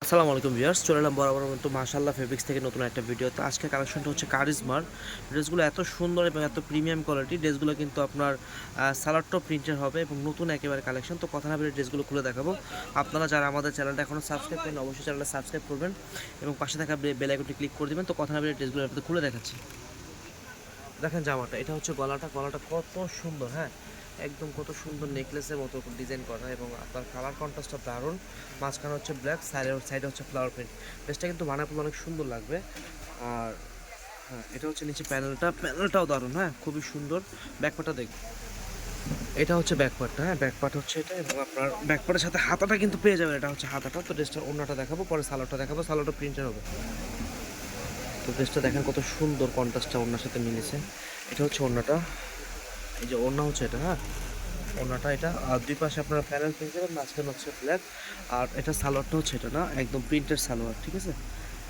আসসালামু আলাইকুম ভিউয়ার্স, চলে এলাম বরাবর মতো মাশাআল্লাহ ফেব্রিক্স থেকে নতুন একটা ভিডিও। তো আজকে কালেকশনটা হচ্ছে কারিজমার। ড্রেসগুলো এত সুন্দর এবং এত প্রিমিয়াম কোয়ালিটি। ড্রেসগুলো কিন্তু আপনার সালোয়ারটা প্রিন্টের হবে এবং নতুন একেবারে কালেকশন। তো কথা না বলে ড্রেসগুলো খুলে দেখাবো। আপনারা যারা আমাদের চ্যানেলটা এখনও সাবস্ক্রাইব করেন অবশ্যই চ্যানেলটা সাবস্ক্রাইব করবেন এবং পাশে থাকা বেল আইকনটি ক্লিক করে দেবেন। তো কথা না বলে ড্রেসগুলো আপনাদের খুলে দেখাচ্ছি। দেখেন জামাটা, এটা হচ্ছে গলাটা কত সুন্দর, হ্যাঁ একদম কত সুন্দর নেকলেসের মতো ডিজাইন করা এবং আপনার কালার কন্ট্রাস্টটা দারুণ। মাঝখানে হচ্ছে ব্ল্যাক, সাইডে হচ্ছে ফ্লাওয়ার প্রিন্ট। ড্রেসটা কিন্তু বানায় পড়লে অনেক সুন্দর লাগবে। আর হ্যাঁ, এটা হচ্ছে নিচে প্যানেলটাও দারুণ, হ্যাঁ খুবই সুন্দর। ব্যাকপার্টটা দেখুন, এটা হচ্ছে ব্যাকপার্টটা, হ্যাঁ ব্যাকপার্ট হচ্ছে এটা এবং আপনার ব্যাকপার্টের সাথে হাতাটা কিন্তু পেয়ে যাবেন। এটা হচ্ছে হাতাটা। তো ড্রেসটার ওড়নাটা দেখাবো, পরে সালোয়ারটা দেখাবো। সালোয়ারটা প্রিন্টের হবে। তো ড্রেসটা দেখেন কত সুন্দর কন্ট্রাস্টটা ওড়নার সাথে মিলেছে। এটা হচ্ছে ওড়নাটা, এই যে ওড়না হচ্ছে এটা, হ্যাঁ ওড়নাটা এটা। আর দুই পাশে আপনারা প্যানেল পেয়ে যাবেন, মাঝখানে হচ্ছে ব্ল্যাক। আর এটা সালোয়ারটা হচ্ছে এটা না, একদম প্রিন্টের সালোয়ার, ঠিক আছে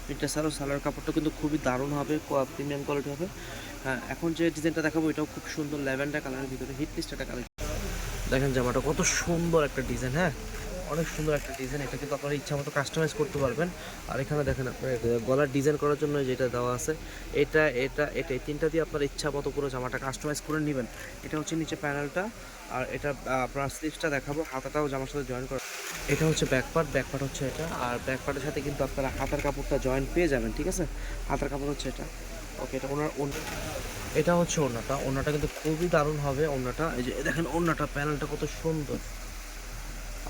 প্রিন্টের সালোয়ার কাপড়টা কিন্তু খুবই দারুণ হবে, প্রিমিয়াম কোয়ালিটি হবে। হ্যাঁ, এখন যে ডিজাইনটা দেখাবো এটাও খুব সুন্দর, ল্যাভেন্ডার কালারের ভিতরে হিট লিস্ট একটা কালার। দেখেন জামাটা কত সুন্দর একটা ডিজাইন, হ্যাঁ অনেক সুন্দর একটা ডিজাইন। এটা কিন্তু আপনার ইচ্ছা মতো কাস্টমাইজ করতে পারবেন। আর এখানে দেখেন আপনার গলার ডিজাইন করার জন্য যেটা দেওয়া আছে, এটা এই তিনটা দিয়ে আপনার ইচ্ছা মতো করে জামাটা কাস্টমাইজ করে নেবেন। এটা হচ্ছে নিচে প্যানেলটা। আর এটা আপনার স্লিভসটা দেখাবো, হাতাটাও জামার সাথে জয়েন করা। এটা হচ্ছে ব্যাকপার্ট হচ্ছে এটা। আর ব্যাকপার্টের সাথে কিন্তু আপনারা হাতার কাপড়টা জয়েন পেয়ে যাবেন, ঠিক আছে হাতার কাপড় হচ্ছে এটা। ওকে, এটা এটা হচ্ছে ওড়নাটা কিন্তু খুবই দারুণ হবে ওড়নাটা। এই যে দেখেন ওড়নাটা, প্যানেলটা কত সুন্দর।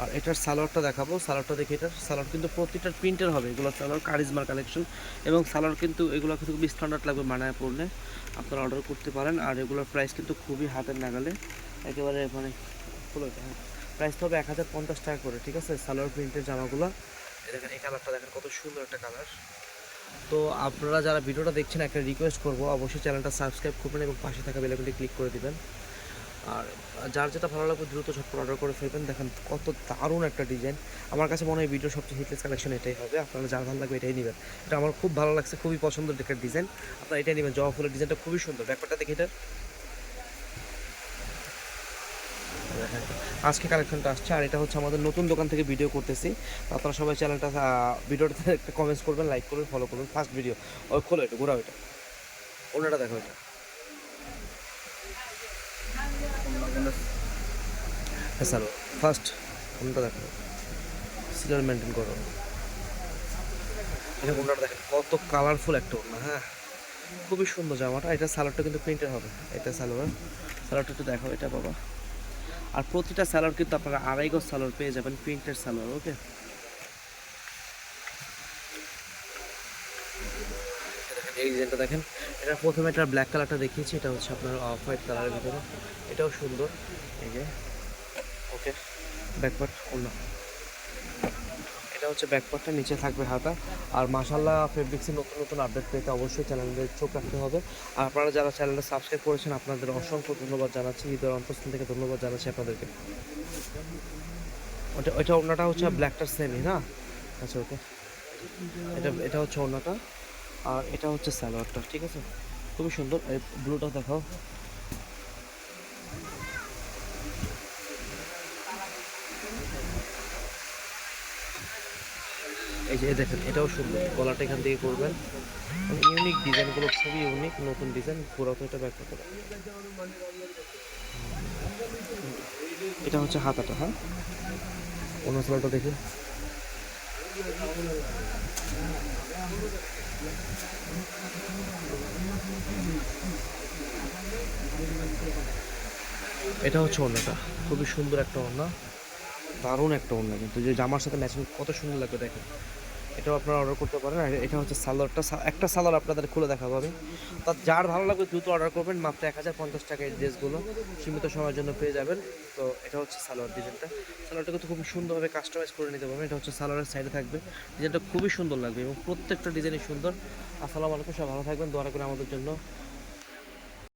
আর এটার সালোয়ারটা দেখাবো, সালোয়ারটা দেখি। এটার সালোয়ার কিন্তু প্রতিটার প্রিন্টের হবে, এগুলো সালোয়ার কারিজমার কালেকশন। এবং সালোয়ার কিন্তু এগুলো কিন্তু খুবই স্ট্যান্ডার্ড লাগবে মানায় পড়লে, আপনারা অর্ডার করতে পারেন। আর এগুলোর প্রাইস কিন্তু খুবই হাতের নাগালে, একেবারে মানে ফুল। হ্যাঁ, প্রাইসটা হবে 1050 টাকা করে, ঠিক আছে সালোয়ার প্রিন্টের জামাগুলো। দেখেন এই কালারটা দেখেন কত সুন্দর একটা কালার। তো আপনারা যারা ভিডিওটা দেখছেন একটা রিকোয়েস্ট করবো, অবশ্যই চ্যানেলটা সাবস্ক্রাইব করবেন এবং পাশে থাকা বেল আইকনটি ক্লিক করে দিবেন। আর যার যেটা ভালো লাগবে দ্রুত ঝটপট অর্ডার করে ফেলবেন। দেখেন কত দারুণ একটা ডিজাইন। আমার কাছে মনে হয় ভিডিও সবচেয়ে হিটলেস কালেকশন এটাই হবে। আপনারা যার ভালো লাগবে এটাই নেবেন। এটা আমার খুব ভালো লাগছে, খুবই পছন্দের একটা ডিজাইন। আপনারা এটাই নেবেন। জবা ফুলের ডিজাইনটা খুবই সুন্দর। ব্যাপারটা দেখি এটা, আজকে কালেকশনটা আসছে। আর এটা হচ্ছে আমাদের নতুন দোকান থেকে ভিডিও করতেছি। আপনারা সবাই চ্যানেলটা ভিডিওটাতে একটা কমেন্টস করবেন, লাইক করবেন, ফলো করবেন। ফার্স্ট ভিডিও ওই খোলো, এটা ঘোরাও, এটা অন্যটা দেখো। এটা স্যার ফার্স্ট অন্যটা দেখো, সিরিয়াল মেনটেন করো। এটা ওড়নাটা দেখেন কত কালারফুল একটা ওড়না, হ্যাঁ খুবই সুন্দর জামাটা। এটা সালোয়ারটা কিন্তু প্রিন্টের হবে। এটা সালোয়ারটা একটু দেখো এটা বাবা। আর প্রতিটা সালোয়ার কিন্তু আপনারা আড়াই গজ সালোয়ার পেয়ে যাবেন, প্রিন্টের সালোয়ার। ওকে, এই ডিজাইনটা দেখেন। এটা প্রথমে একটা ব্ল্যাক কালারটা দেখিয়েছি, এটা হচ্ছে আপনার অফ হোয়াইট কালারের ভিতরে। এটাও সুন্দর। এই যে ওকে, ব্যাকপার্ট ওড়না, এটা হচ্ছে ব্যাকপার্টটা, নিচে থাকবে হাতা। আর মাশাআল্লাহ ফেব্রিক্সের নতুন নতুন আপডেট পেতে অবশ্যই চ্যানেলে চোখ রাখতে হবে। আর আপনারা যারা চ্যানেলটা সাবস্ক্রাইব করেছেন আপনাদের অসংখ্য ধন্যবাদ জানাচ্ছি, হৃদয়ের অন্তঃস্থল থেকে ধন্যবাদ জানাচ্ছি আপনাদেরকে। ওটা ওড়নাটা হচ্ছে ব্ল্যাকটার সেমই না? আচ্ছা ওকে, এটা হচ্ছে ওড়নাটা। আর এটা হচ্ছে সালোয়ারটা, ঠিক আছে খুবই সুন্দর। এই ব্লুটা দেখাও। এই যে দেখেন এটাও সুন্দর, গলাটা এখান থেকে করবেন। মানে ইউনিক ডিজাইনগুলো খুবই ইউনিক, নতুন ডিজাইন। পুরো তো এটা ব্যাক করতে পারে। এটা হচ্ছে হাতাটা, হ্যাঁ অন্য সালোয়ারটা দেখি। এটা হচ্ছে ওড়নাটা, খুবই সুন্দর একটা ওড়না, দারুণ একটা ওড়না কিন্তু যে জামার সাথে ম্যাচিং কত সুন্দর লাগবে দেখেন। এটাও আপনারা অর্ডার করতে পারেন। আর এটা হচ্ছে সালোয়ারটা, একটা সালোয়ার আপনাদের খুলে দেখাবো আমি। তা যার ভালো লাগবে দ্রুত অর্ডার করবেন, মাত্র 1050 টাকা এই ড্রেসগুলো সীমিত সময়ের জন্য পেয়ে যাবেন। তো এটা হচ্ছে সালোয়ার ডিজাইনটা। সালোয়ারটা কিন্তু খুবই সুন্দরভাবে কাস্টমাইজ করে নিতে পারবেন। এটা হচ্ছে সালোয়ারের সাইডে থাকবে, ডিজাইনটা খুবই সুন্দর লাগবে এবং প্রত্যেকটা ডিজাইনই সুন্দর। আসসালামু আলাইকুম, সবাই ভালো থাকবেন, দোয়া করে আমাদের জন্য।